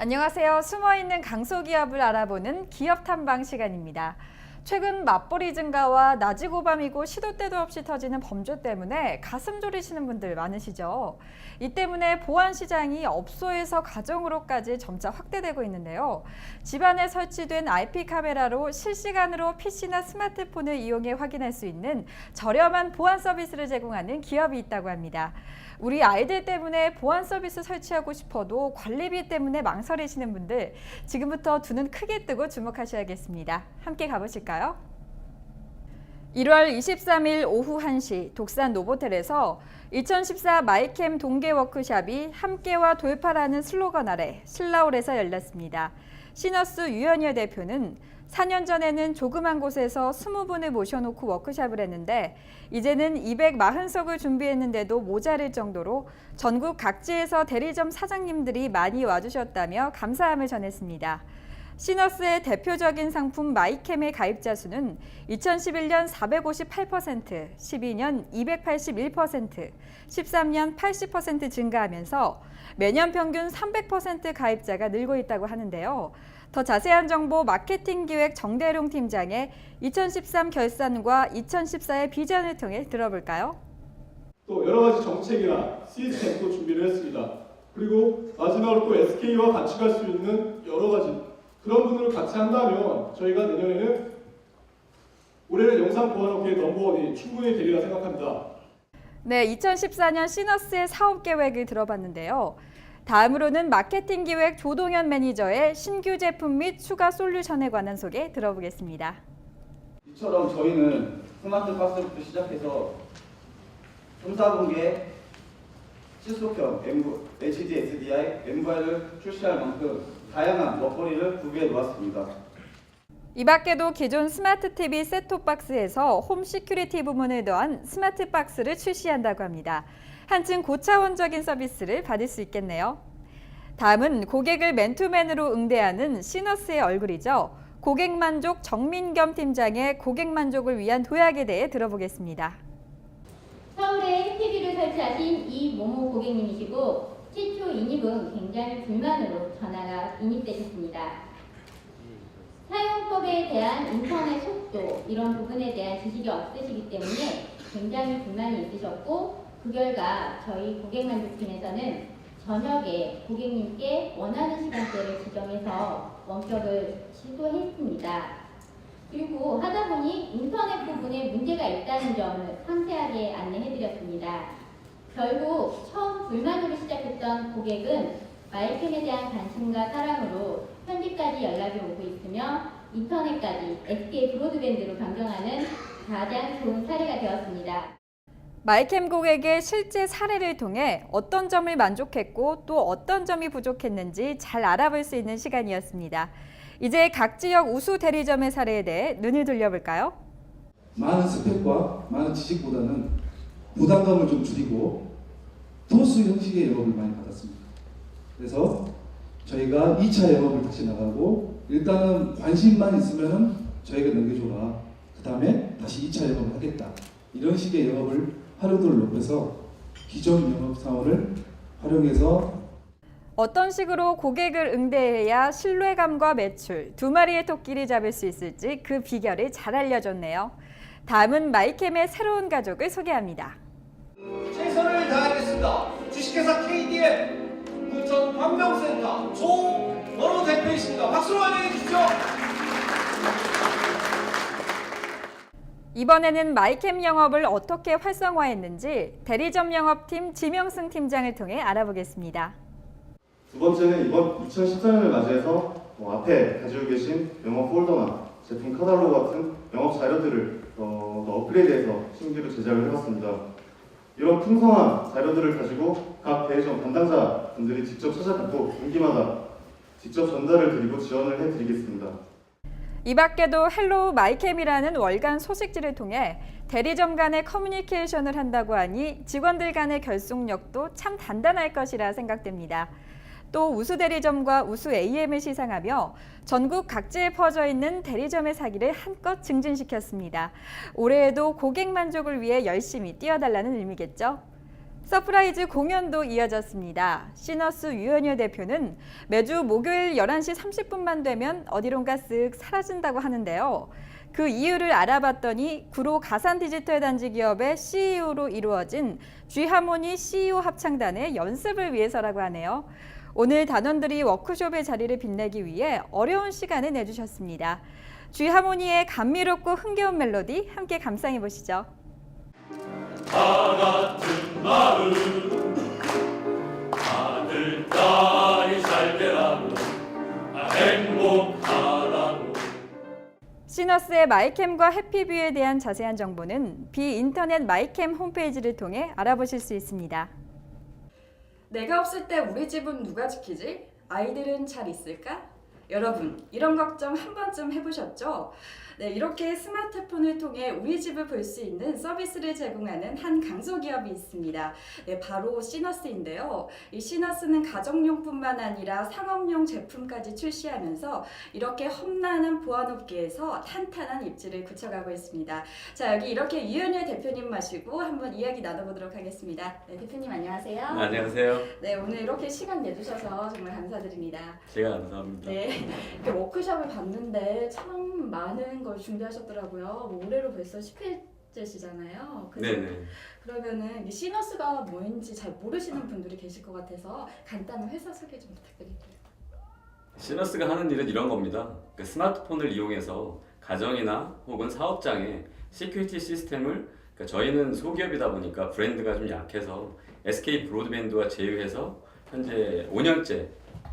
안녕하세요. 숨어있는 강소기업을 알아보는 기업 탐방 시간입니다. 최근 맞벌이 증가와 낮이고 밤이고 시도 때도 없이 터지는 범죄 때문에 가슴 졸이시는 분들 많으시죠? 이 때문에 보안 시장이 업소에서 가정으로까지 점차 확대되고 있는데요. 집안에 설치된 IP 카메라로 실시간으로 PC나 스마트폰을 이용해 확인할 수 있는 저렴한 보안 서비스를 제공하는 기업이 있다고 합니다. 우리 아이들 때문에 보안 서비스 설치하고 싶어도 관리비 때문에 망설이시는 분들, 지금부터 두 눈 크게 뜨고 주목하셔야겠습니다. 함께 가보실까요? 1월 23일 오후 1시 독산 노보텔에서 2014 마이캠 동계 워크샵이 함께와 돌파라는 슬로건 아래 신라홀에서 열렸습니다. 시너스 유연여 대표는 4년 전에는 조그만 곳에서 20분을 모셔놓고 워크샵을 했는데 이제는 240석을 준비했는데도 모자랄 정도로 전국 각지에서 대리점 사장님들이 많이 와주셨다며 감사함을 전했습니다. 시너스의 대표적인 상품 마이캠의 가입자 수는 2011년 458%, 12년 281%, 13년 80% 증가하면서 매년 평균 300% 가입자가 늘고 있다고 하는데요. 더 자세한 정보 마케팅 기획 정대룡 팀장의 2013 결산과 2014의 비전을 통해 들어볼까요? 또 여러 가지 정책이나 시스템도 준비를 했습니다. 그리고 마지막으로 또 SK와 같이 갈 수 있는 여러 가지 그런 분들을 같이 한다면 저희가 내년에는 올해는 영상 보안업계의 넘버원이 충분히 되리라 생각합니다. 네, 2014년 시너스의 사업 계획을 들어봤는데요. 다음으로는 마케팅 기획 조동현 매니저의 신규 제품 및 추가 솔루션에 관한 소개 들어보겠습니다. 이처럼 저희는 스마트 박스부터 시작해서 3, 4분기에 실속형 HD SDI 멤버를 출시할 만큼 다양한 먹거리를 구비해 놓았습니다. 이 밖에도 기존 스마트 TV 셋톱 박스에서 홈 시큐리티 부문을 더한 스마트 박스를 출시한다고 합니다. 한층 고차원적인 서비스를 받을 수 있겠네요. 다음은 고객을 맨투맨으로 응대하는 시너스의 얼굴이죠. 고객만족 정민겸 팀장의 고객만족을 위한 도약에 대해 들어보겠습니다. 서울에 TV를 설치하신 이모모 고객님이시고 최초 인입은 굉장히 불만으로 전화가 인입되셨습니다. 사용법에 대한 인터넷 속도 이런 부분에 대한 지식이 없으시기 때문에 굉장히 불만이 있으셨고 그 결과 저희 고객만족팀에서는 저녁에 고객님께 원하는 시간대를 지정해서 원격을 시도했습니다. 그리고 하다 보니 인터넷 부분에 문제가 있다는 점을 상세하게 안내해드렸습니다. 결국 처음 불만으로 시작했던 고객은 마이캠에 대한 관심과 사랑으로 현재까지 연락이 오고 있으며 인터넷까지 SK 브로드밴드로 변경하는 가장 좋은 사례가 되었습니다. 마이캠 고객의 실제 사례를 통해 어떤 점을 만족했고 또 어떤 점이 부족했는지 잘 알아볼 수 있는 시간이었습니다. 이제 각 지역 우수 대리점의 사례에 대해 눈을 돌려볼까요? 많은 스펙과 많은 지식보다는 부담감을 좀 줄이고 토스 형식의 영업을 많이 받았습니다. 그래서 저희가 2차 영업을 다시 나가고 일단은 관심만 있으면 저희가 넘겨줘라. 그 다음에 다시 2차 영업을 하겠다. 이런 식의 영업을 활용도를 높여서 기존 영업 사원을 활용해서 어떤 식으로 고객을 응대해야 신뢰감과 매출, 두 마리의 토끼를 잡을 수 있을지 그 비결을 잘 알려줬네요. 다음은 마이캠의 새로운 가족을 소개합니다. 최선을 다하겠습니다. 주식회사 KDM 부천 환경센터 조원호 대표이십니다. 박수로 환영해 주십시오. 이번에는 마이캠 영업을 어떻게 활성화했는지 대리점 영업팀 지명승 팀장을 통해 알아보겠습니다. 두 번째는 이번 2014년을 맞이해서 앞에 가지고 계신 영업 폴더나 제품 카탈로그 같은 영업 자료들을 더 업그레이드해서 신규로 제작을 해봤습니다. 이런 풍성한 자료들을 가지고 각 대리점 담당자 분들이 직접 찾아뵙고 분기마다 직접 전달을 드리고 지원을 해드리겠습니다. 이 밖에도 헬로우 마이캠이라는 월간 소식지를 통해 대리점 간의 커뮤니케이션을 한다고 하니 직원들 간의 결속력도 참 단단할 것이라 생각됩니다. 또 우수 대리점과 우수 AM을 시상하며 전국 각지에 퍼져 있는 대리점의 사기를 한껏 증진시켰습니다. 올해에도 고객 만족을 위해 열심히 뛰어달라는 의미겠죠. 서프라이즈 공연도 이어졌습니다. 시너스 유현여 대표는 매주 목요일 11시 30분만 되면 어디론가 쓱 사라진다고 하는데요. 그 이유를 알아봤더니 구로 가산 디지털 단지 기업의 CEO로 이루어진 G하모니 CEO 합창단의 연습을 위해서라고 하네요. 오늘 단원들이 워크숍의 자리를 빛내기 위해 어려운 시간을 내주셨습니다. G하모니의 감미롭고 흥겨운 멜로디 함께 감상해 보시죠. 다 같은 마음 아들 딸이 잘 되라고 행복하라고. 시너스의 마이캠과 해피뷰에 대한 자세한 정보는 비인터넷 마이캠 홈페이지를 통해 알아보실 수 있습니다. 내가 없을 때 우리 집은 누가 지키지? 아이들은 잘 있을까? 여러분, 이런 걱정 한 번쯤 해보셨죠? 네, 이렇게 스마트폰을 통해 우리 집을 볼 수 있는 서비스를 제공하는 한 강소기업이 있습니다. 네, 바로 시너스인데요. 이 시너스는 가정용뿐만 아니라 상업용 제품까지 출시하면서 이렇게 험난한 보안업계에서 탄탄한 입지를 굳혀가고 있습니다. 자, 여기 이렇게 유현열 대표님 모시고 한번 이야기 나눠보도록 하겠습니다. 네, 대표님 안녕하세요. 안녕하세요. 네, 오늘 이렇게 시간 내주셔서 정말 감사드립니다. 제가 감사합니다. 네, 이렇게 워크숍을 봤는데 참 많은 걸 준비하셨더라고요. 뭐 올해로 벌써 10회째시잖아요. 네네. 그러면은 이 시너스가 뭔지 잘 모르시는 분들이 계실 것 같아서 간단한 회사 소개 좀 부탁드릴게요. 시너스가 하는 일은 이런 겁니다. 그 스마트폰을 이용해서 가정이나 혹은 사업장에 시큐리티 시스템을, 그러니까 저희는 소기업이다 보니까 브랜드가 좀 약해서 SK 브로드밴드와 제휴해서 현재 5년째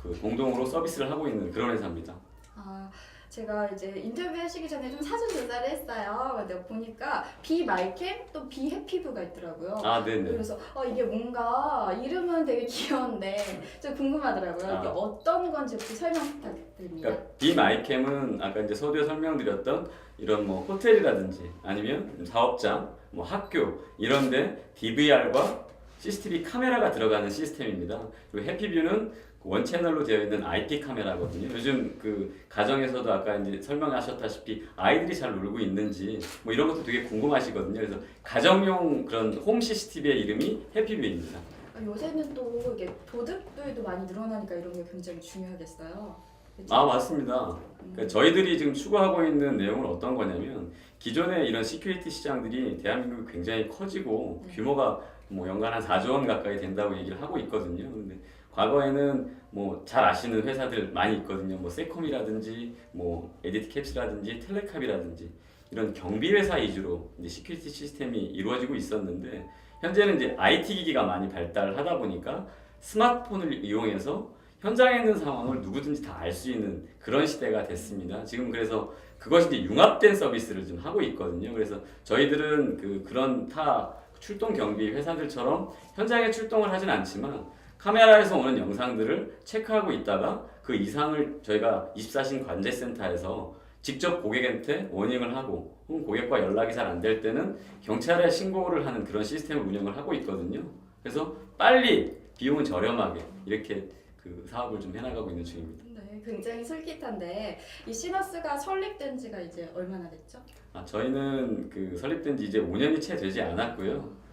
그 공동으로 서비스를 하고 있는 그런 회사입니다. 아, 제가 이제 인터뷰하시기 전에 좀 사전 조사를 했어요. 근데 보니까 비마이캠 또 비해피부가 있더라고요. 아, 네네. 그래서 이게 뭔가 이름은 되게 귀여운데 좀 궁금하더라고요. 이게 어떤 건지 혹시 설명 부탁드립니다. 그러니까 비마이캠은 아까 이제 서두에 설명드렸던 이런 뭐 호텔이라든지 아니면 사업장, 뭐 학교 이런데 DVR과 CCTV 카메라가 들어가는 시스템입니다. 그리고 해피뷰는 원 채널로 되어 있는 IP 카메라거든요. 요즘 그 가정에서도 아까 이제 설명하셨다시피 아이들이 잘 놀고 있는지 뭐 이런 것도 되게 궁금하시거든요. 그래서 가정용 그런 홈 CCTV의 이름이 해피뷰입니다. 요새는 또 이게 도둑들도 많이 늘어나니까 이런 게 굉장히 중요하겠어요. 그쵸? 아, 맞습니다. 그러니까 저희들이 지금 추구하고 있는 내용은 어떤 거냐면 기존의 이런 시큐리티 시장들이 대한민국이 굉장히 커지고 규모가 뭐 연간 한 4조 원 가까이 된다고 얘기를 하고 있거든요. 근데 과거에는 뭐 잘 아시는 회사들 많이 있거든요. 뭐 세콤이라든지 뭐 에디트캡스라든지 텔레캅이라든지 이런 경비 회사 위주로 이제 시큐리티 시스템이 이루어지고 있었는데 현재는 이제 IT 기기가 많이 발달하다 보니까 스마트폰을 이용해서 현장에 있는 상황을 누구든지 다 알 수 있는 그런 시대가 됐습니다. 지금 그래서 그것이 이제 융합된 서비스를 좀 하고 있거든요. 그래서 저희들은 그런 타 출동 경비 회사들처럼 현장에 출동을 하진 않지만 카메라에서 오는 영상들을 체크하고 있다가 그 이상을 저희가 24신 관제센터에서 직접 고객한테 워닝을 하고 혹은 고객과 연락이 잘 안 될 때는 경찰에 신고를 하는 그런 시스템을 운영을 하고 있거든요. 그래서 빨리 비용은 저렴하게 이렇게 그 사업을 좀 해나가고 있는 중입니다. 네, 굉장히 솔깃한데 이 시너스가 설립된 지가 이제 얼마나 됐죠? 아, 저희는 그 설립된 지 이제 5년이 채 되지 않았고요.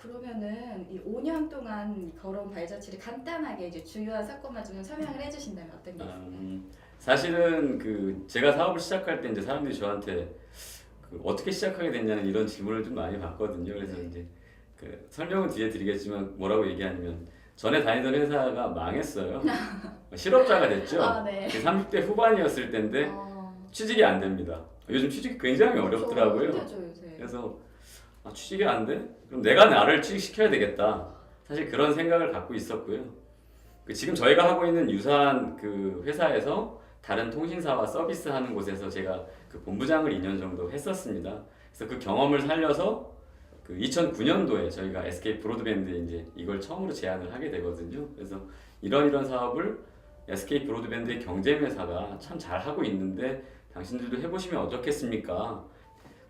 그러면은 이 5년 동안 걸어온 발자취를 간단하게 이제 주요한 사건만 좀 설명을 해주신다면 어떤 게 있을까요? 사실은 그 제가 사업을 시작할 때 이제 사람들이 저한테 그 어떻게 시작하게 됐냐는 이런 질문을 좀 많이 받거든요. 그래서 이제 그 설명은 뒤에 드리겠지만 뭐라고 얘기하냐면 전에 다니던 회사가 망했어요. 실업자가 됐죠. 아, 네. 30대 후반이었을 때인데 취직이 안 됩니다. 요즘 취직이 굉장히 어렵더라고요. 힘들죠, 요새. 그래서 취직이 안 돼? 그럼 내가 나를 취직시켜야 되겠다. 사실 그런 생각을 갖고 있었고요. 지금 저희가 하고 있는 유사한 그 회사에서 다른 통신사와 서비스하는 곳에서 제가 그 본부장을 2년 정도 했었습니다. 그래서 그 경험을 살려서 그 2009년도에 저희가 SK 브로드밴드에 이제 이걸 처음으로 제안을 하게 되거든요. 그래서 이런 사업을 SK 브로드밴드의 경쟁회사가 참 잘하고 있는데 당신들도 해보시면 어떻겠습니까?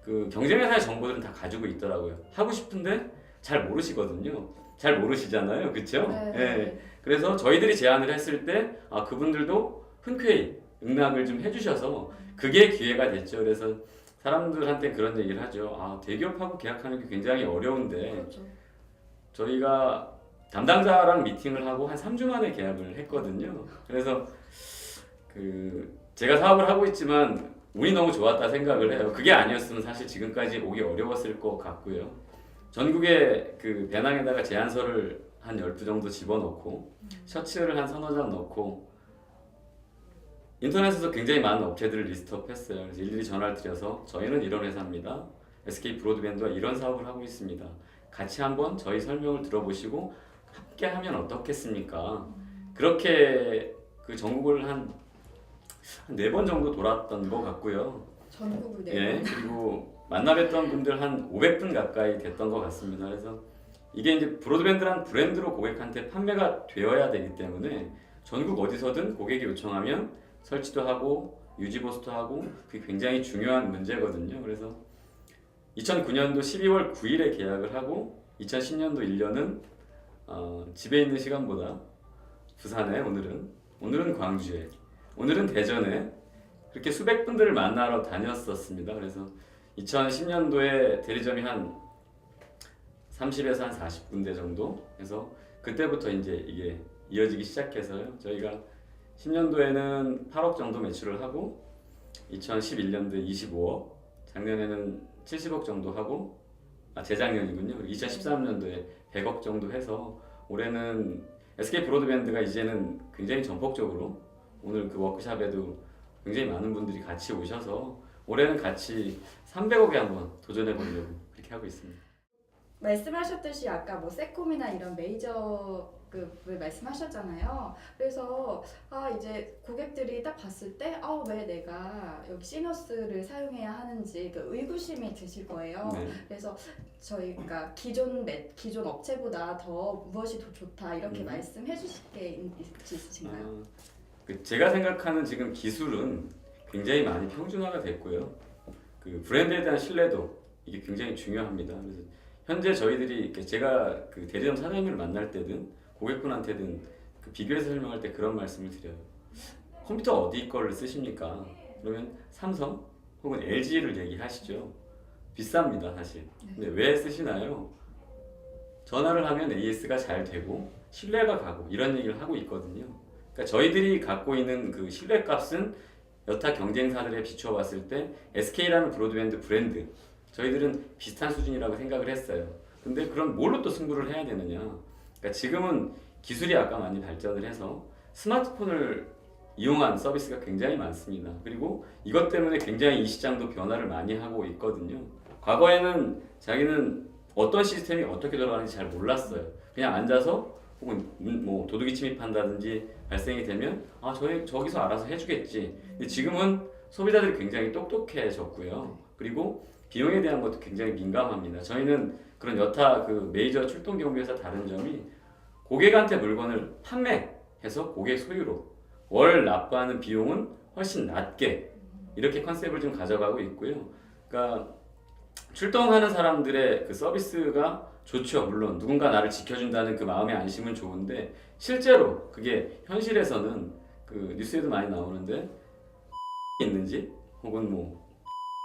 그 경쟁회사의 정보들은 다 가지고 있더라고요. 하고 싶은데 잘 모르시거든요. 잘 모르시잖아요. 그렇죠? 네. 네. 그래서 저희들이 제안을 했을 때 그분들도 흔쾌히 응낙을 좀 해주셔서 그게 기회가 됐죠. 그래서 사람들한테 그런 얘기를 하죠. 대기업하고 계약하는 게 굉장히 어려운데 그렇죠. 저희가 담당자랑 미팅을 하고 한 3주 만에 계약을 했거든요. 그래서 제가 사업을 하고 있지만 운이 너무 좋았다 생각을 해요. 그게 아니었으면 사실 지금까지 오기 어려웠을 것 같고요. 전국에 그 배낭에다가 제안서를 한 10부 정도 집어넣고 셔츠를 한 서너 장 넣고 인터넷에서 굉장히 많은 업체들을 리스트업했어요. 그래서 일일이 전화를 드려서 저희는 이런 회사입니다. SK 브로드밴드와 이런 사업을 하고 있습니다. 같이 한번 저희 설명을 들어보시고 함께 하면 어떻겠습니까? 그렇게 그 전국을 한 4번 정도 돌았던 것 같고요. 전국을 예, 그리고 만나뵀던 분들 한 500분 가까이 됐던 것 같습니다. 그래서 이게 이제 브로드밴드란 브랜드로 고객한테 판매가 되어야 되기 때문에 전국 어디서든 고객이 요청하면 설치도 하고 유지 보수도 하고 그게 굉장히 중요한 문제거든요. 그래서 2009년도 12월 9일에 계약을 하고 2010년도 1년은 집에 있는 시간보다 부산에 오늘은 광주에 오늘은 대전에 그렇게 수백 분들을 만나러 다녔었습니다. 그래서 2010년도에 대리점이 한 30에서 한 40군데 정도 해서 그때부터 이제 이게 이어지기 시작해서요. 저희가 10년도에는 8억 정도 매출을 하고 2011년도에 25억, 작년에는 70억 정도 하고 재작년이군요. 2013년도에 100억 정도 해서 올해는 SK 브로드밴드가 이제는 굉장히 전폭적으로 오늘 그 워크샵에도 굉장히 많은 분들이 같이 오셔서 올해는 같이 300억에 한번 도전해 보려고 그렇게 하고 있습니다. 말씀하셨듯이 아까 뭐 세콤이나 이런 메이저급을 말씀하셨잖아요. 그래서 이제 고객들이 딱 봤을 때 왜 내가 여기 시너스를 사용해야 하는지 그 의구심이 드실 거예요. 네. 그래서 저희가 기존 업체보다 더 무엇이 더 좋다 이렇게 말씀해 주실 게 있으신가요? 제가 생각하는 지금 기술은 굉장히 많이 평준화가 됐고요. 그 브랜드에 대한 신뢰도 이게 굉장히 중요합니다. 그래서 현재 저희들이 제가 그 대리점 사장님을 만날 때든 고객분한테든 그 비교해서 설명할 때 그런 말씀을 드려요. 컴퓨터 어디 거를 쓰십니까? 그러면 삼성 혹은 LG를 얘기하시죠. 비쌉니다, 사실. 근데 왜 쓰시나요? 전화를 하면 AS가 잘 되고 신뢰가 가고 이런 얘기를 하고 있거든요. 그러니까 저희들이 갖고 있는 그 신뢰값은 여타 경쟁사들에 비추어 봤을 때 SK라는 브로드밴드 브랜드 저희들은 비슷한 수준이라고 생각을 했어요. 근데 그럼 뭘로 또 승부를 해야 되느냐? 그러니까 지금은 기술이 아까 많이 발전을 해서 스마트폰을 이용한 서비스가 굉장히 많습니다. 그리고 이것 때문에 굉장히 이 시장도 변화를 많이 하고 있거든요. 과거에는 자기는 어떤 시스템이 어떻게 돌아가는지 잘 몰랐어요. 그냥 앉아서 혹은 뭐 도둑이 침입한다든지 발생이 되면 저기서 알아서 해주겠지. 근데 지금은 소비자들이 굉장히 똑똑해졌고요. 그리고 비용에 대한 것도 굉장히 민감합니다. 저희는 그런 여타 그 메이저 출동 경비회사 다른 점이 고객한테 물건을 판매해서 고객 소유로 월 납부하는 비용은 훨씬 낮게 이렇게 컨셉을 좀 가져가고 있고요. 그러니까 출동하는 사람들의 그 서비스가 좋죠. 물론 누군가 나를 지켜준다는 그 마음의 안심은 좋은데 실제로 그게 현실에서는 그 뉴스에도 많이 나오는데 있는 집 혹은 뭐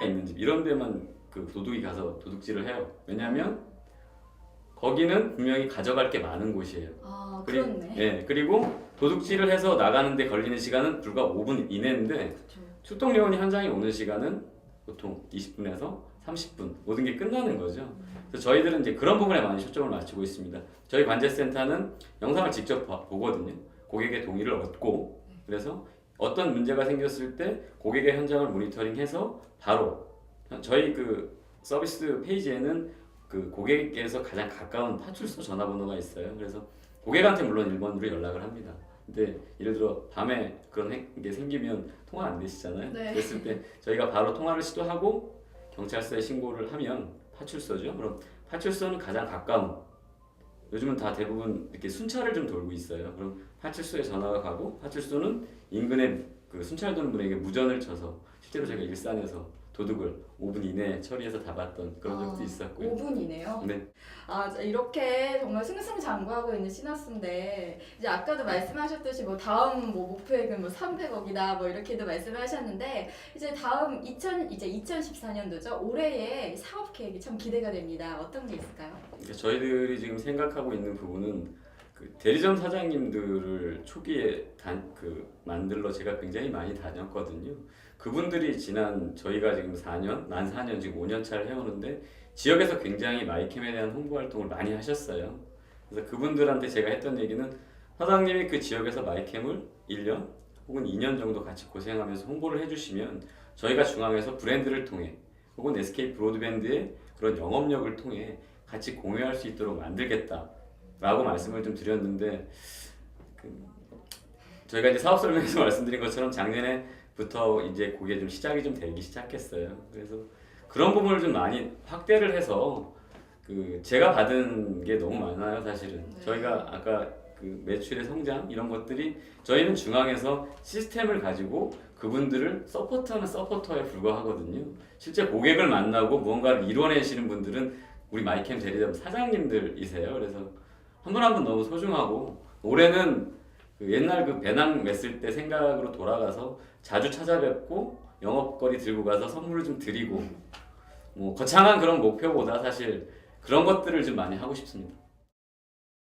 있는 집 이런 데만 그 도둑이 가서 도둑질을 해요. 왜냐하면 거기는 분명히 가져갈 게 많은 곳이에요. 그렇네. 그리고 도둑질을 해서 나가는데 걸리는 시간은 불과 5분 이내인데 그쵸. 출동 요원이 현장에 오는 시간은 보통 20분에서 30분 모든 게 끝나는 거죠. 그래서 저희들은 이제 그런 부분에 많이 초점을 맞추고 있습니다. 저희 관제센터는 영상을 직접 보거든요. 고객의 동의를 얻고 그래서 어떤 문제가 생겼을 때 고객의 현장을 모니터링해서 바로 저희 그 서비스 페이지에는 그 고객에게서 가장 가까운 파출소 전화번호가 있어요. 그래서 고객한테 물론 1번으로 연락을 합니다. 근데 예를 들어 밤에 그런 게 생기면 통화 안 되시잖아요. 네. 그랬을 때 저희가 바로 통화를 시도하고 경찰서에 신고를 하면 파출소죠. 그럼 파출소는 가장 가까운 요즘은 다 대부분 이렇게 순찰을 좀 돌고 있어요. 그럼 파출소에 전화가 가고 파출소는 인근에 그 순찰 도는 분에게 무전을 쳐서 실제로 제가 일산에서 도둑을 5분 이내에 처리해서 다 봤던 그런 적도 있었고요. 5분이네요. 네. 이렇게 정말 승승장구하고 있는 시너스인데 이제 아까도 말씀하셨듯이 뭐 다음 뭐 목표액은 뭐 300억이다 뭐 이렇게도 말씀하셨는데 이제 다음 2014년도죠. 올해의 사업 계획이 참 기대가 됩니다. 어떤 게 있을까요? 그러니까 저희들이 지금 생각하고 있는 부분은 그 대리점 사장님들을 초기에 만들러 제가 굉장히 많이 다녔거든요. 그분들이 지난 저희가 지금 4년, 난 4년 지금 5년 차를 해오는데 지역에서 굉장히 마이캠에 대한 홍보 활동을 많이 하셨어요. 그래서 그분들한테 제가 했던 얘기는 사장님이 그 지역에서 마이캠을 1년 혹은 2년 정도 같이 고생하면서 홍보를 해주시면 저희가 중앙에서 브랜드를 통해 혹은 SK 브로드밴드의 그런 영업력을 통해 같이 공유할 수 있도록 만들겠다라고 말씀을 좀 드렸는데 저희가 이제 사업 설명에서 말씀드린 것처럼 작년에부터 이제 그게 좀 시작이 좀 되기 시작했어요. 그래서 그런 부분을 좀 많이 확대를 해서 제가 받은 게 너무 많아요, 사실은. 저희가 아까 그 매출의 성장 이런 것들이 저희는 중앙에서 시스템을 가지고 그분들을 서포트하는 서포터에 불과하거든요. 실제 고객을 만나고 무언가를 이뤄내시는 분들은 우리 마이캠 대리점 사장님들이세요. 그래서 한 분 한 분 너무 소중하고 올해는 옛날 배낭 맸을 때 생각으로 돌아가서 자주 찾아뵙고 영업거리 들고 가서 선물을 좀 드리고 뭐 거창한 그런 목표보다 사실 그런 것들을 좀 많이 하고 싶습니다.